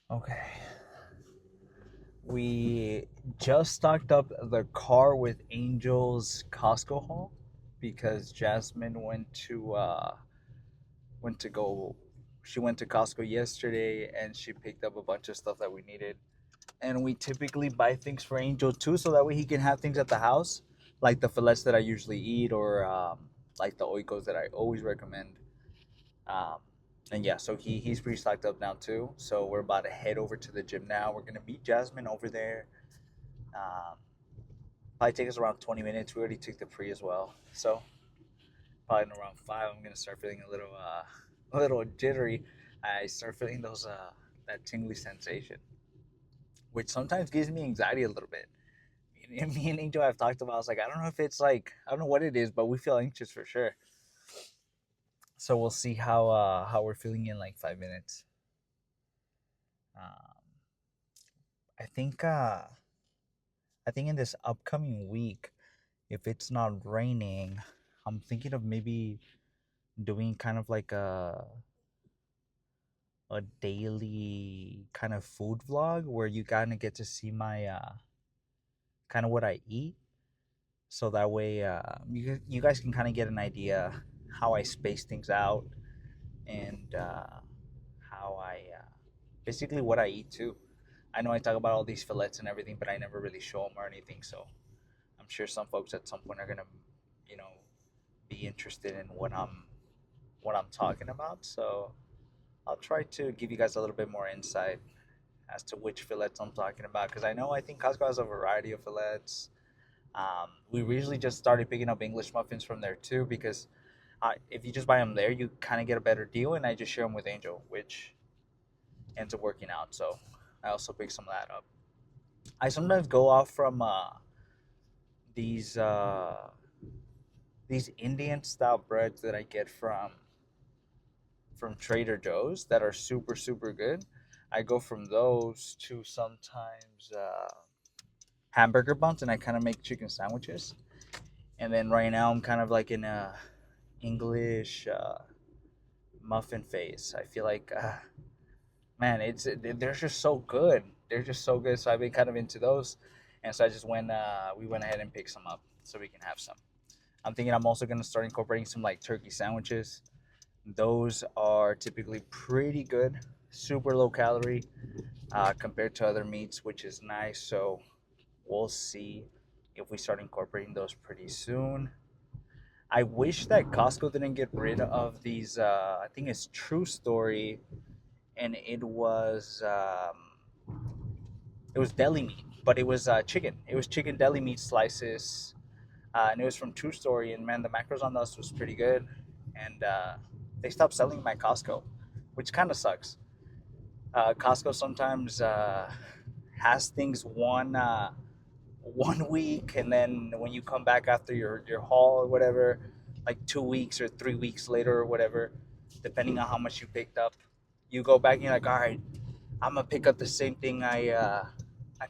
Okay. We just stocked up the car with Angel's Costco haul because Jasmine went to go she went to Costco yesterday and she picked up a bunch of stuff that we needed. And we typically buy things for Angel too, so that way he can have things at the house, like the fillets that I usually eat, or like the oikos that I always recommend. Um, and yeah, so he's pretty stocked up now too. So we're about to head over to the gym now. We're gonna meet Jasmine over there. Um, Probably take us around 20 minutes. We already took the pre as well, so probably in around 5, I'm gonna start feeling a little jittery. I start feeling those that tingly sensation, which sometimes gives me anxiety a little bit. Me and Angel have talked about. I was like, I don't know if it's like, I don't know what it is, but we feel anxious for sure. So we'll see how we're feeling in like 5 minutes. Um, I think I think in this upcoming week, if it's not raining, I'm thinking of maybe doing kind of like a daily kind of food vlog where you kind of get to see my kind of what I eat, so that way you guys can kind of get an idea how I space things out, and how I basically what I eat too. I know I talk about all these fillets and everything, but I never really show them or anything. So I'm sure some folks at some point are gonna, you know, be interested in what I'm talking about. So I'll try to give you guys a little bit more insight as to which fillets I'm talking about, because I think Costco has a variety of fillets. We recently just started picking up English muffins from there too, because if you just buy them there, you kind of get a better deal, and I just share them with Angel, which ends up working out. So I also pick some of that up. I sometimes go off from these uh, these Indian style breads that I get from Trader Joe's that are super good. I go from those to sometimes hamburger buns, and I kind of make chicken sandwiches. And then right now I'm kind of like in a English muffin phase. I feel like man, they're just so good. They're just so good. So I've been kind of into those, and so I just went. We went ahead and picked some up so we can have some. I'm thinking I'm also gonna start incorporating some like turkey sandwiches. Those are typically pretty good, super low calorie compared to other meats, which is nice. So we'll see if we start incorporating those pretty soon. I wish that Costco didn't get rid of these. I think it's True Story, and it was deli meat, but it was chicken. It was chicken deli meat slices, and it was from True Story. And man, the macros on those was pretty good. And they stopped selling them at Costco, which kind of sucks. Costco sometimes has things one week, and then when you come back after your haul or whatever, like 2 weeks or 3 weeks later or whatever, depending on how much you picked up, you go back and you're like, all right, I'm gonna pick up the same thing I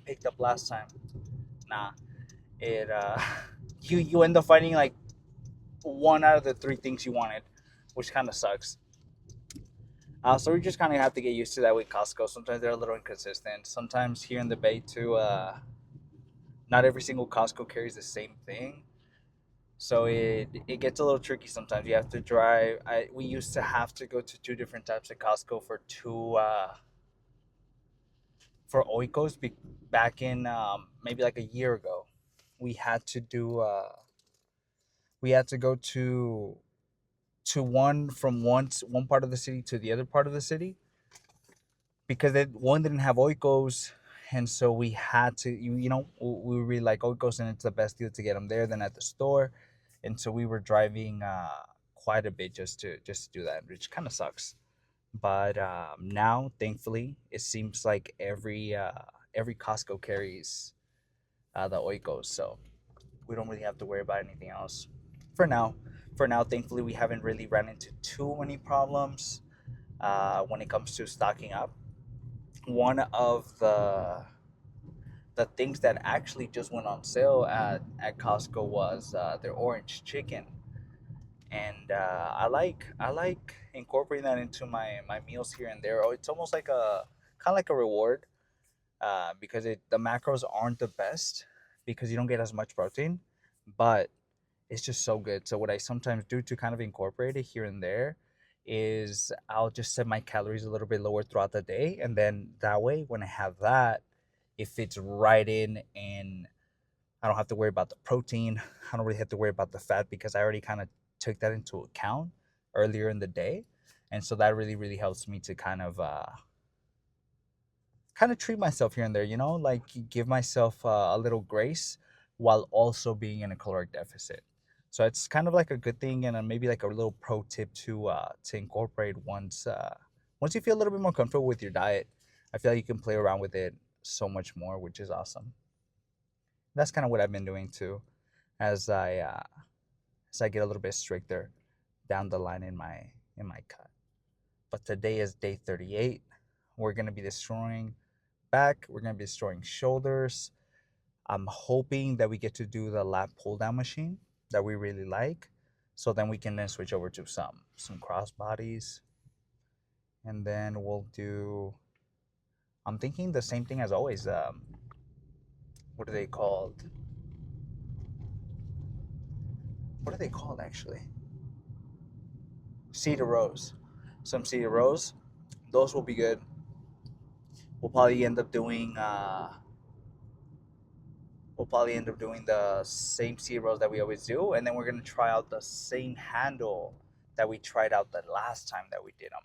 picked up last time. Nah, it you end up finding like one out of the three things you wanted, which kind of sucks. So we just kind of have to get used to that with Costco. Sometimes they're a little inconsistent. Sometimes here in the Bay too, not every single Costco carries the same thing. So it gets a little tricky sometimes. You have to drive. We used to have to go to two different types of Costco for two for Oikos back in maybe like a year ago. We had to do we had to go to one from one part of the city to the other part of the city, because one didn't have Oikos, and so we had to we were really like Oikos, and it's the best deal to get them there than at the store, and so we were driving quite a bit just to do that, which kind of sucks. But now, thankfully, it seems like every Costco carries the Oikos, so we don't really have to worry about anything else for now. For now, thankfully, we haven't really run into too many problems when it comes to stocking up. One of the things that actually just went on sale at Costco was their orange chicken, and I like incorporating that into my meals here and there. Oh, it's almost like a kind of like a reward, because the macros aren't the best because you don't get as much protein, but it's just so good. So what I sometimes do to kind of incorporate it here and there is I'll just set my calories a little bit lower throughout the day, and then that way when I have that, it fits right in, and I don't have to worry about the protein. I don't really have to worry about the fat because I already kind of took that into account earlier in the day, and so that really helps me to kind of treat myself here and there, like give myself a little grace while also being in a caloric deficit. So it's kind of like a good thing, and maybe like a little pro tip to incorporate once you feel a little bit more comfortable with your diet. I feel like you can play around with it so much more, which is awesome. That's kind of what I've been doing too, as I get a little bit stricter down the line in my cut. But today is day 38. We're gonna be destroying back. We're gonna be destroying shoulders. I'm hoping that we get to do the lat pull down machine that we really like, so then we can then switch over to some cross bodies, and then we'll do. I'm thinking the same thing as always. What are they called? What are they called actually? Cedar rows. Some cedar rows. Those will be good. We'll probably end up doing. We'll probably end up doing the same cedar rows that we always do, and then we're gonna try out the same handle that we tried out the last time that we did them,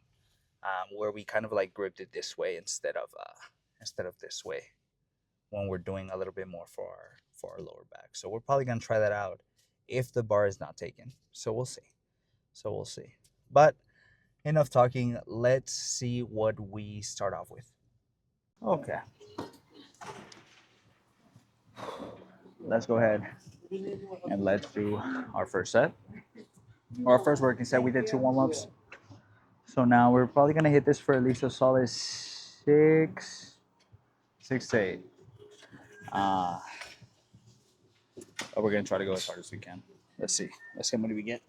where we kind of like gripped it this way instead of this way when we're doing a little bit more for our lower back. So we're probably gonna try that out if the bar is not taken. So we'll see. But enough talking. Let's see what we start off with. Okay, let's go ahead and let's do our first set. Or our first working set. We did 2 warm-ups. So now we're probably gonna hit this for at least a solid 6 to 8. Uh, but we're gonna try to go as hard as we can. Let's see. Let's see how many we get.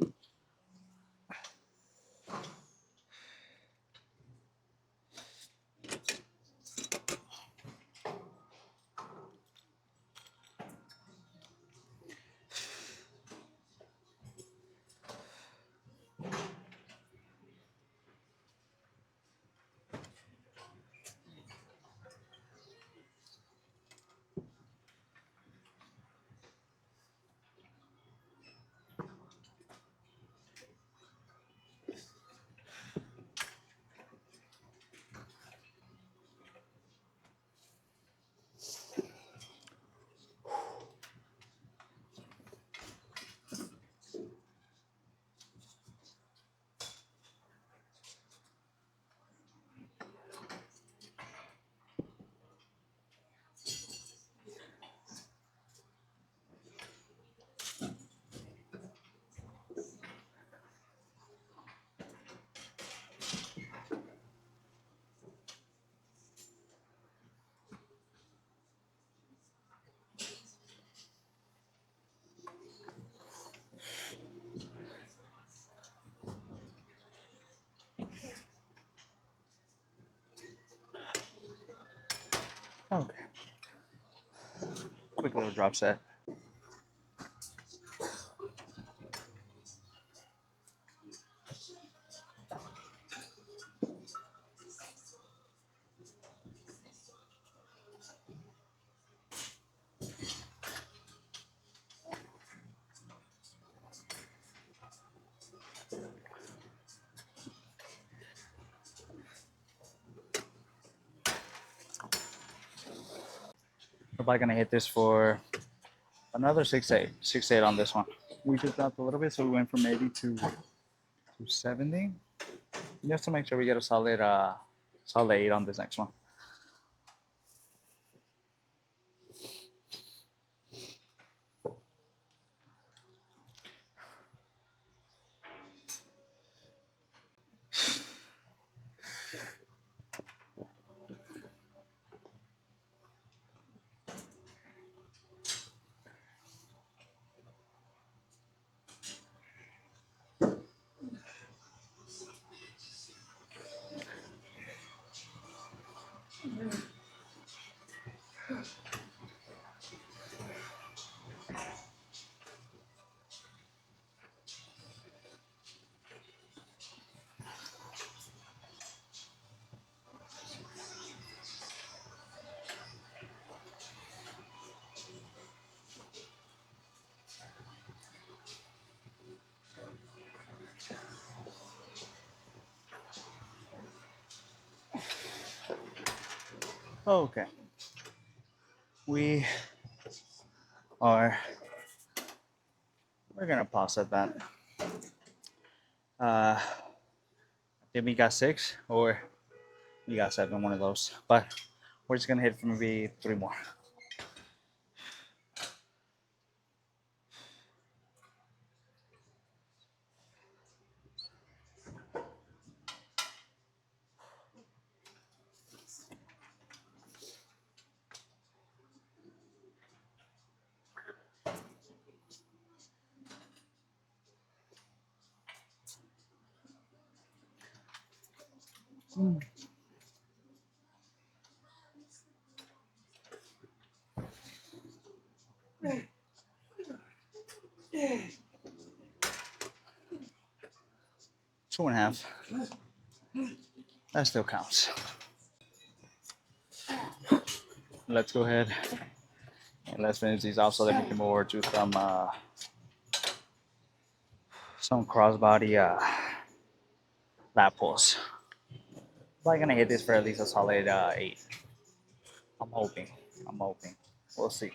Okay. Quick little drop set. We're probably gonna hit this for another 6 to 8. 6 to 8 on this one. We just dropped a little bit, so we went from 80 to 70. Just to make sure we get a solid 8 on this next one. Okay, we are. We're gonna pause at that. Uh, did we got 6 or we got 7? One of those, but we're just gonna hit for maybe 3 more. Mm. 2.5. That still counts. Let's go ahead and let's finish these off so that we can move over to some crossbody lat pulls. Probably gonna hit this for at least a solid 8. I'm hoping. I'm hoping. We'll see.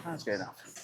That's good enough.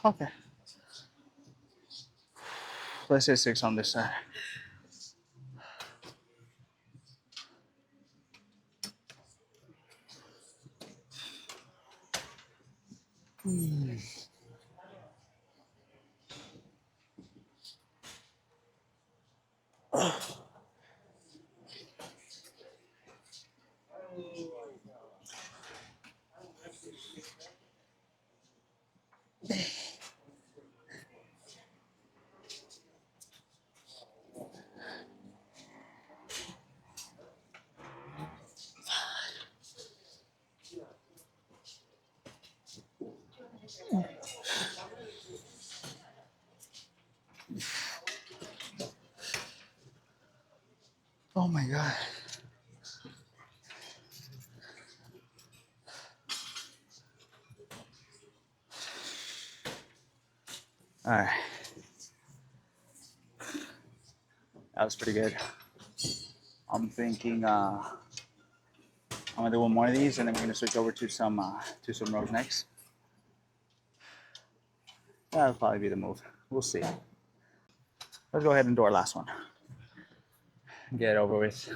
Okay. Let's say 6 on this side. Oh my God. All right, that was pretty good. I'm thinking I'm gonna do one more of these, and then we're gonna switch over to some rows next. That'll probably be the move. We'll see. Let's go ahead and do our last one. Get it over with.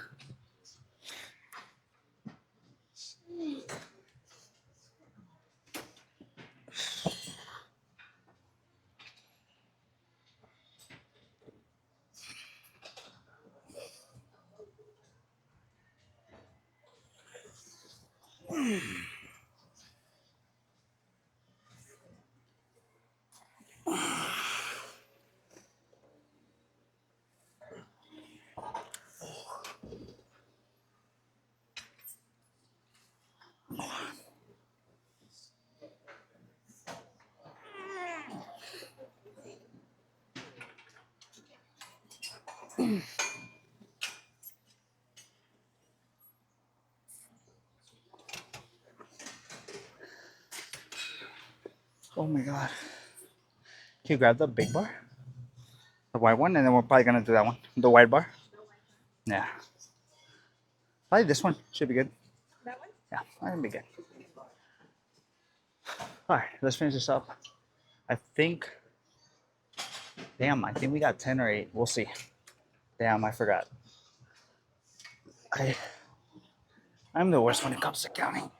Oh my god. Can you grab the big bar? The white one, and then we're probably gonna do that one. The white bar? Yeah. Probably this one. Should be good. That one? Yeah, that'll be good. Alright, let's finish this up. I think I think we got 10 or 8. We'll see. Damn, I forgot. I'm the worst when it comes to counting.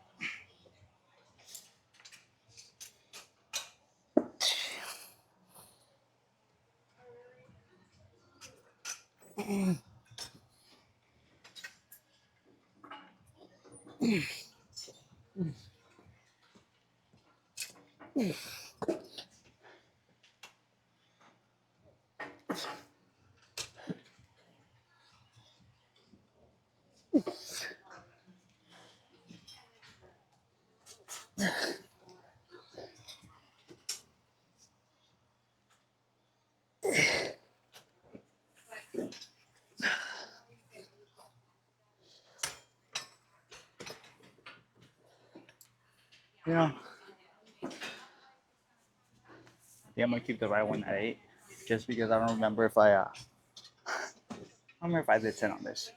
You know, yeah, I'm gonna keep the right one at 8, just because I don't remember if I did 10 on this.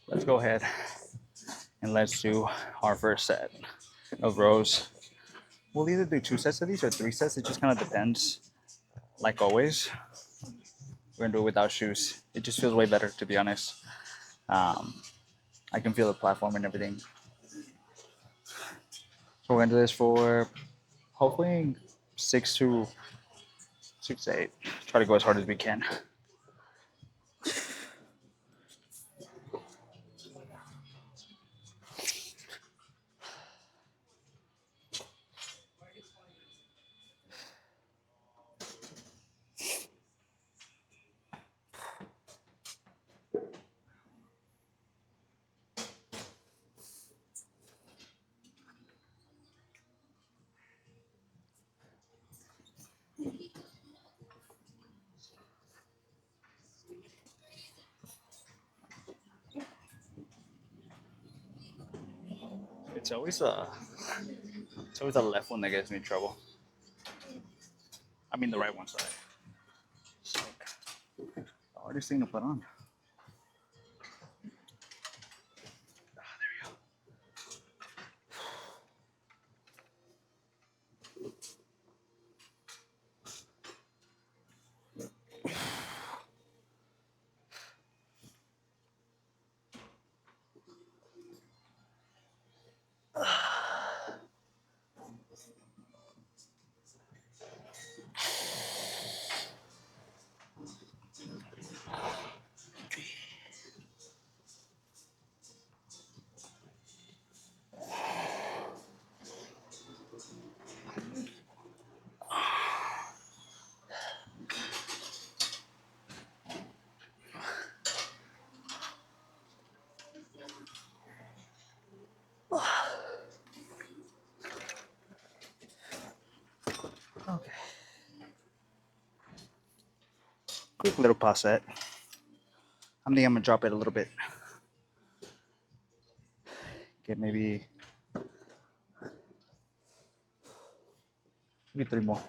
Let's go ahead and let's do our first set of rows. We'll either do 2 sets of these or 3 sets. It just kind of depends. Like always, we're gonna do it without shoes. It just feels way better, to be honest. I can feel the platform and everything. So we're gonna do this for hopefully 6 to 8. Try to go as hard as we can. It's always the left one that gets me in trouble. I mean the right one, sorry. It's like the hardest thing to put on. Okay. Quick little pause set. I'm thinking I'm gonna drop it a little bit. Get maybe Maybe 3 more.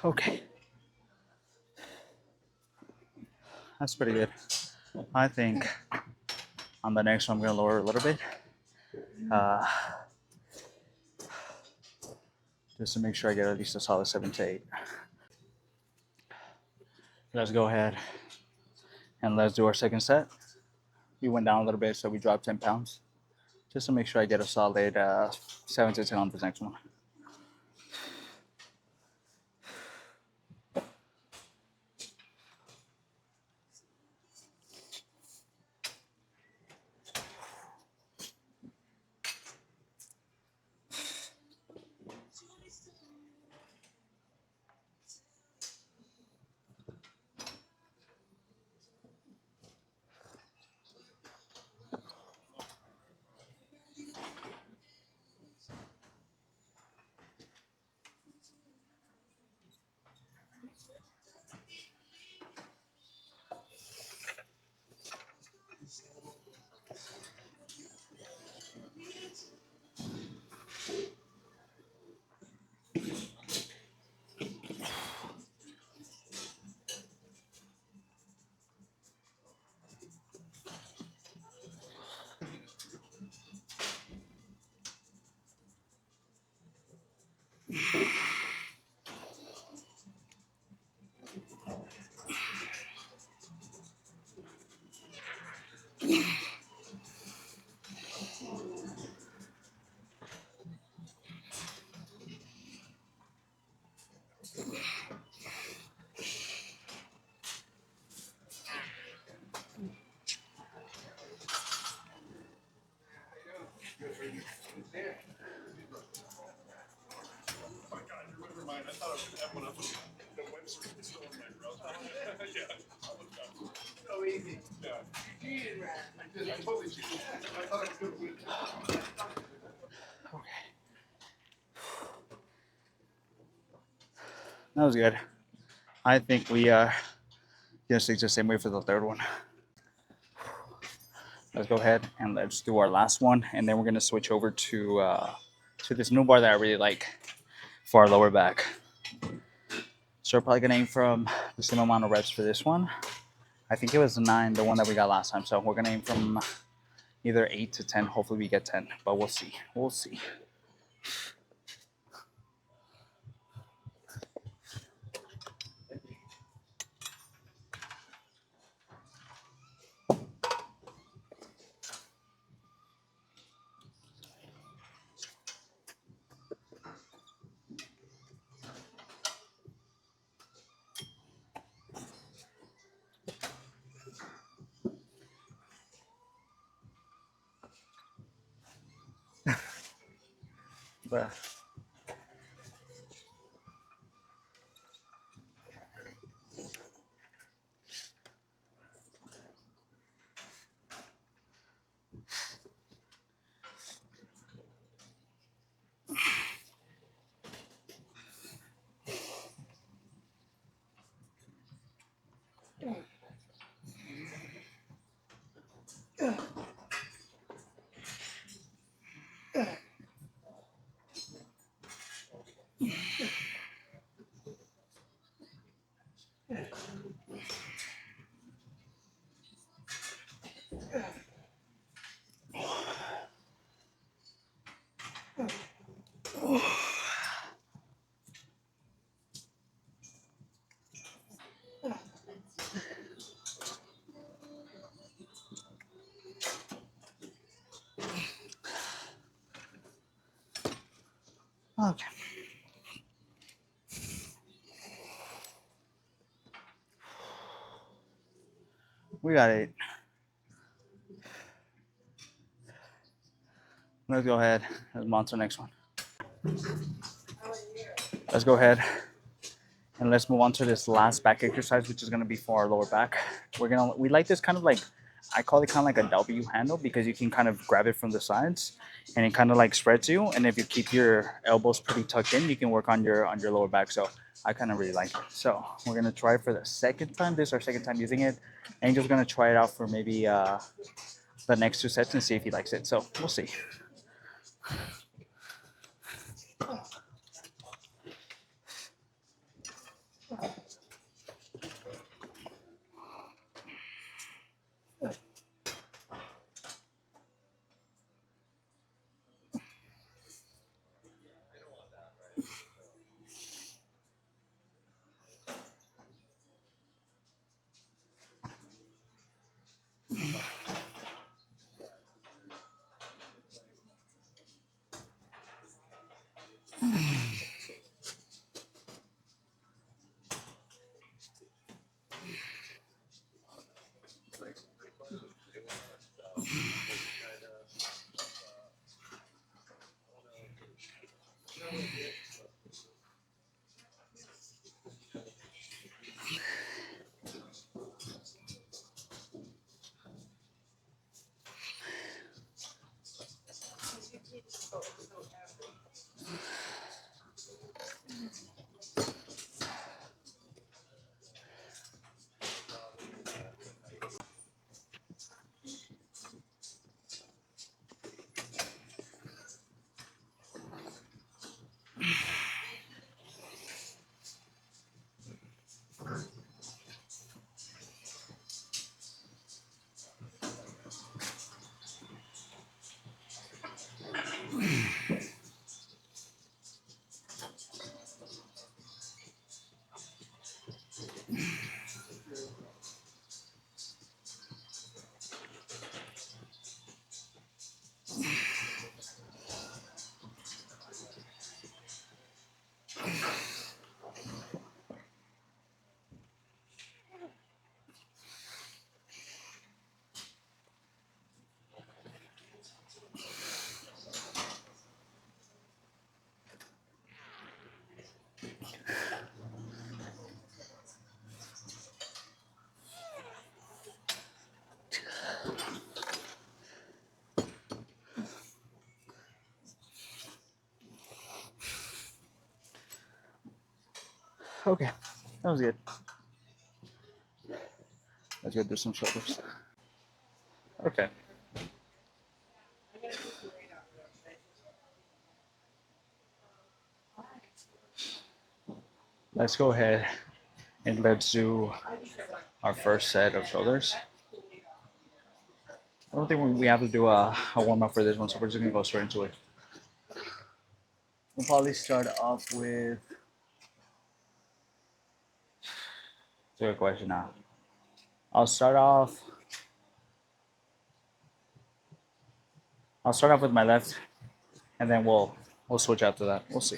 Okay, that's pretty good. I think on the next one I'm gonna lower a little bit, just to make sure I get at least a solid 7 to 8. Let's go ahead and let's do our second set. We went down a little bit, so we dropped 10 pounds, just to make sure I get a solid 7 to 10 on this next one. That was good. I think we gonna stick the same way for the third one. Let's go ahead and let's do our last one, and then we're gonna switch over to this new bar that I really like for our lower back. So we're probably gonna aim from the same amount of reps for this one. I think it was 9, the one that we got last time. So we're gonna aim from either 8 to 10. Hopefully we get 10, but we'll see. We'll see. But okay. We got 8. Let's go ahead. Let's move on to the next one. Let's go ahead and let's move on to this last back exercise, which is going to be for our lower back. We like this kind of like, I call it kind of like a W handle because you can kind of grab it from the sides and it kind of like spreads you. And if you keep your elbows pretty tucked in, you can work on your lower back. So I kind of really like it. So we're going to try it for the second time. This is our second time using it. Angel's going to try it out for maybe the next 2 sets and see if he likes it. So we'll see. Okay, that was good. Let's go do some shoulders. Okay. Let's go ahead and let's do our first set of shoulders. I don't think we have to do a warm up for this one, so we're just gonna go straight into it. We'll probably start off with. It's a good question now. I'll start off. I'll start off with my left, and then we'll switch after that. We'll see.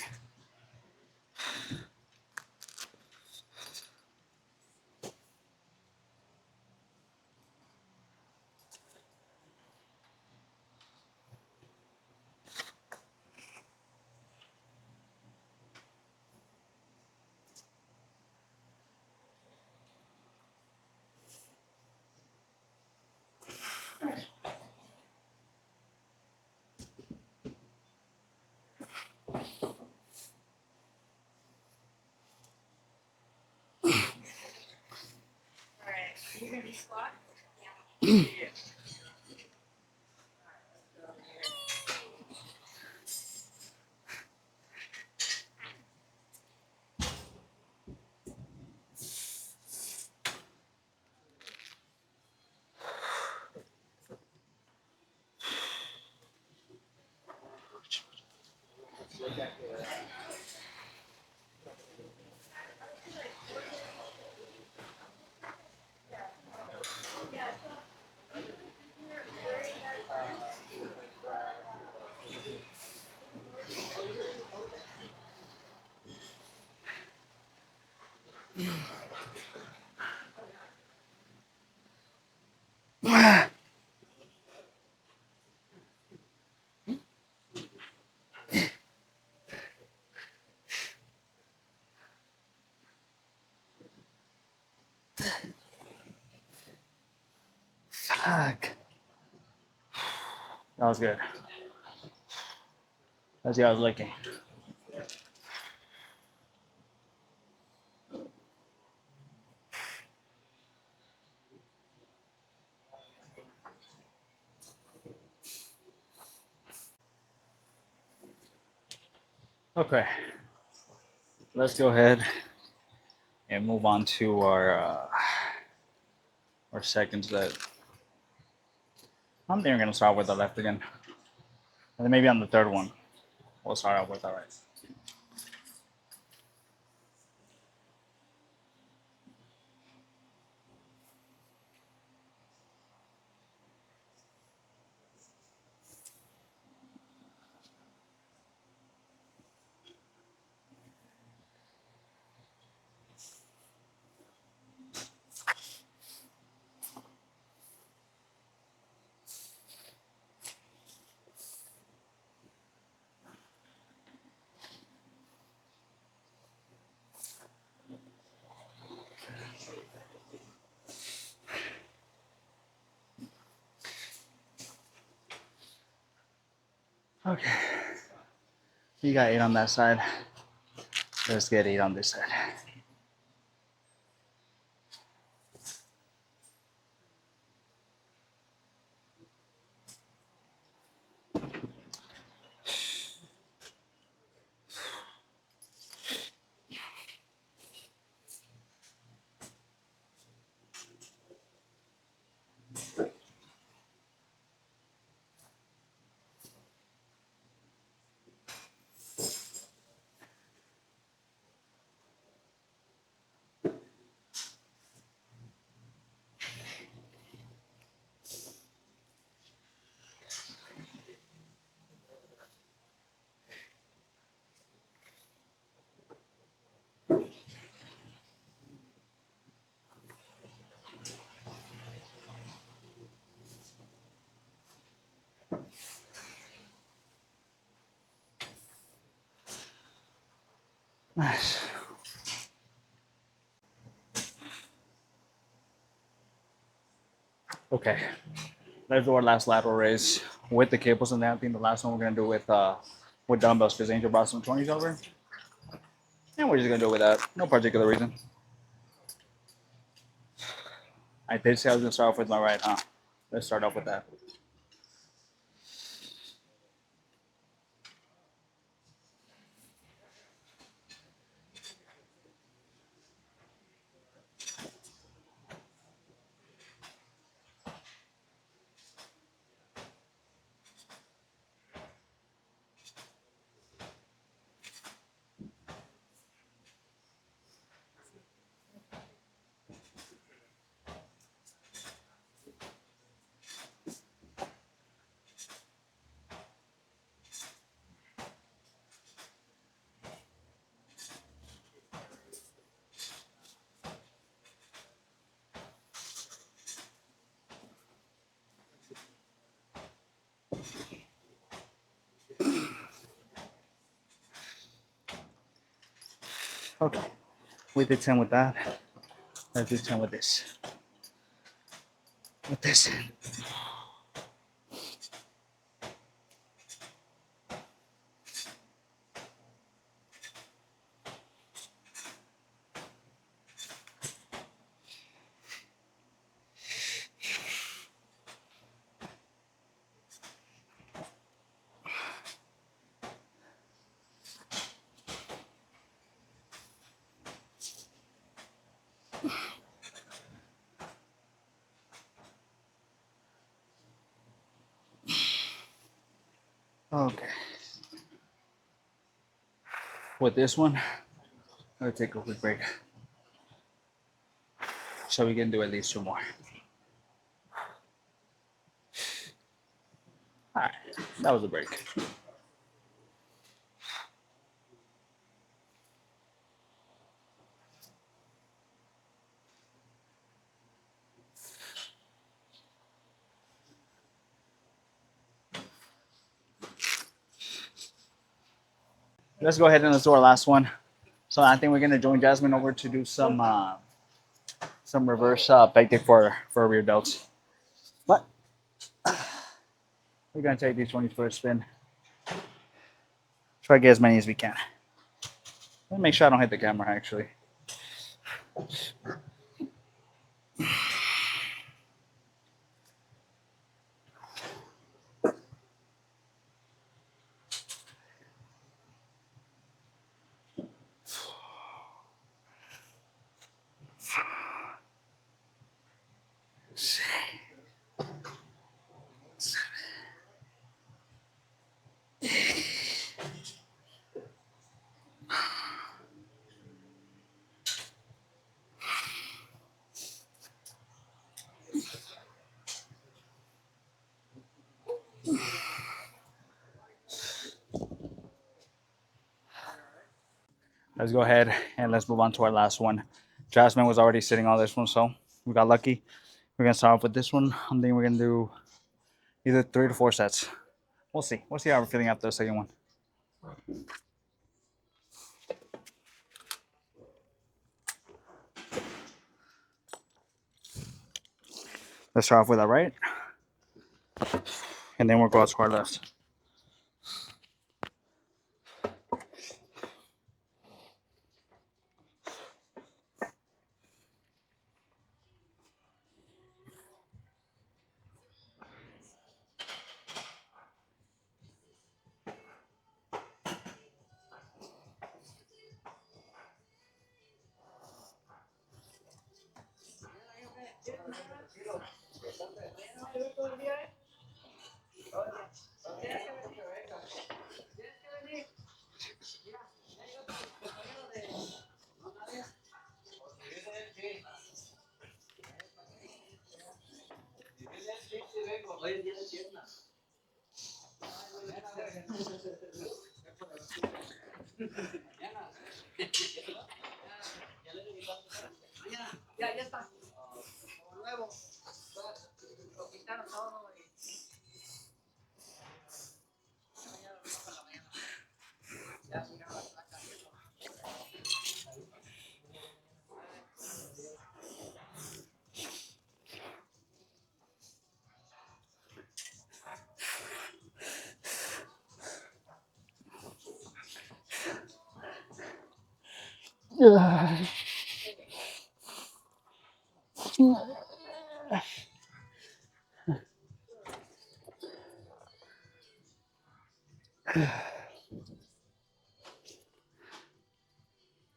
Fuck. That was good. Let's see how I was looking. Okay. Let's go ahead and move on to our seconds that I'm think we're gonna start with the left again. And then maybe on the third one, we'll start out with our right. Okay. You got 8 on that side. Let's get 8 on this side. Nice. Okay. Let's do our last lateral raise with the cables and that. I think the last one we're gonna do with dumbbells because Angel brought some 20s over. And we're just gonna do it with that. No particular reason. I did say I was gonna start off with my right, huh? Let's start off with that. Okay. We did 10 with that. Let's do 10 with this. With this. Okay. With this one, I'm gonna take a quick break. So we can do at least 2 more. Alright, that was a break. Let's go ahead and let's do our last one. So I think we're gonna join Jasmine over to do some reverse pec deck for rear delts. What? We're gonna take these 20 for a spin. Try to get as many as we can. Let me make sure I don't hit the camera actually. Let's go ahead and let's move on to our last one. Jasmine was already sitting on this one, so we got lucky. We're gonna start off with this one. I'm thinking we're gonna do either 3 to 4 sets. We'll see. We'll see how we're feeling after the second one. Let's start off with our right, and then we'll go out to our left.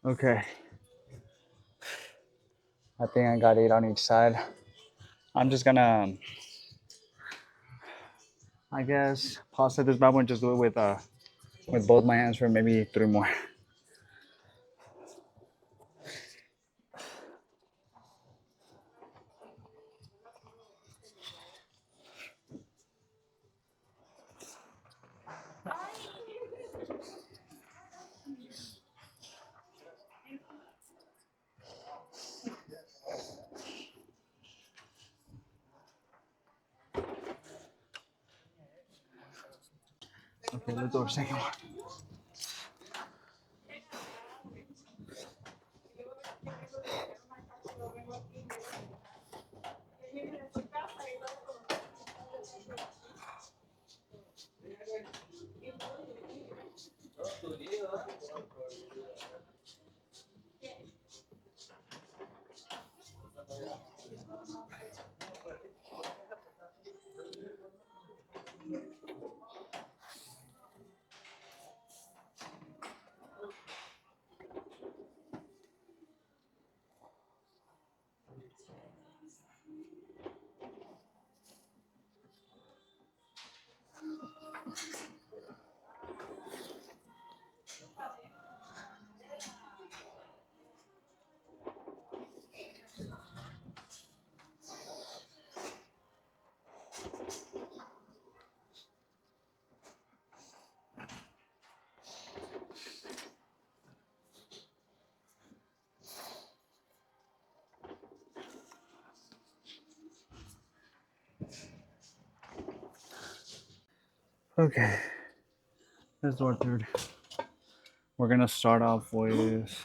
Okay. I think I got 8 on each side. I'm just gonna, I guess, pause at this bad one and just do it with both my hands for maybe 3 more. Okay, let's do our second one. Okay, let's do our third. We're gonna start off with,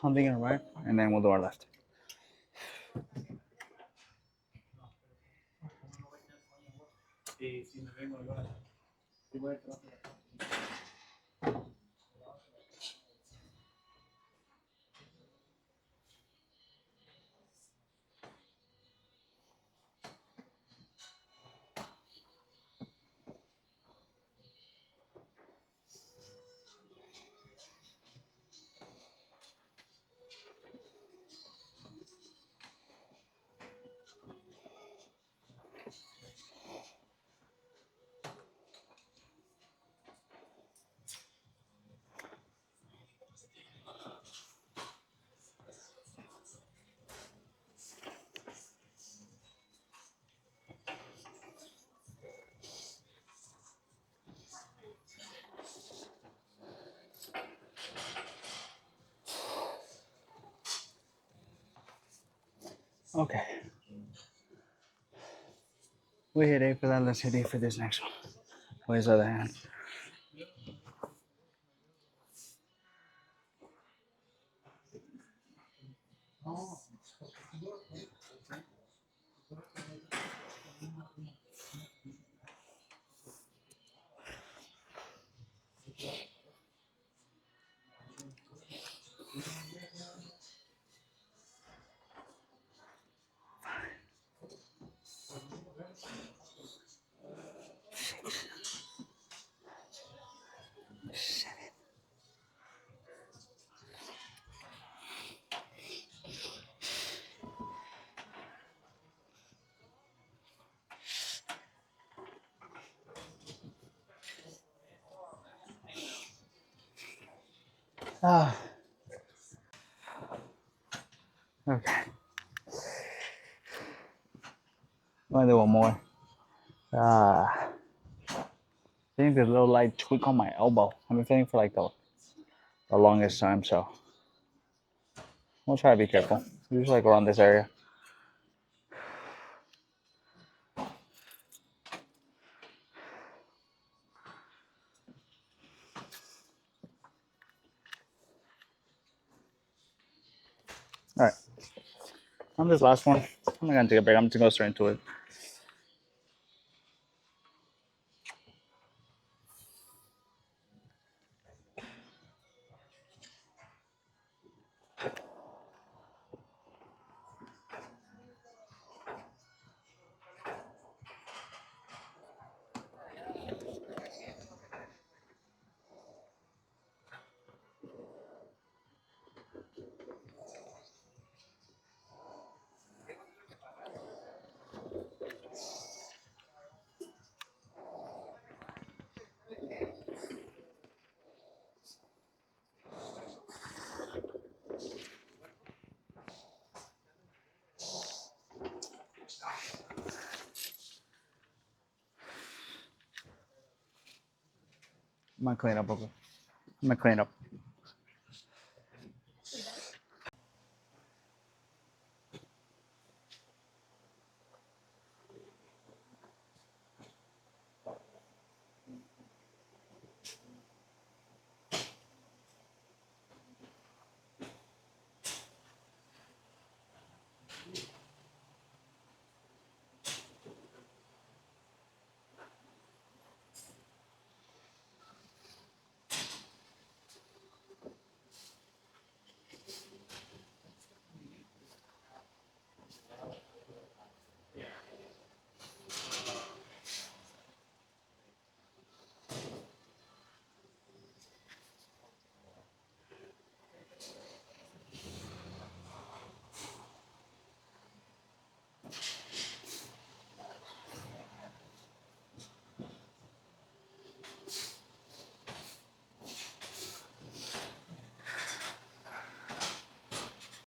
I'm thinking right, and then we'll do our left. Okay. We hit 8 for that. Let's hit 8 for this next one. With his other hand. Ah. Okay. I'm gonna do one more. I think there's a little light tweak on my elbow. I've been feeling for like the longest time, so we'll try to be careful. Usually like around this area. All right. On this last one, I'm not gonna take a break. I'm just gonna go straight into it. I'm gonna clean up. I'm gonna clean up.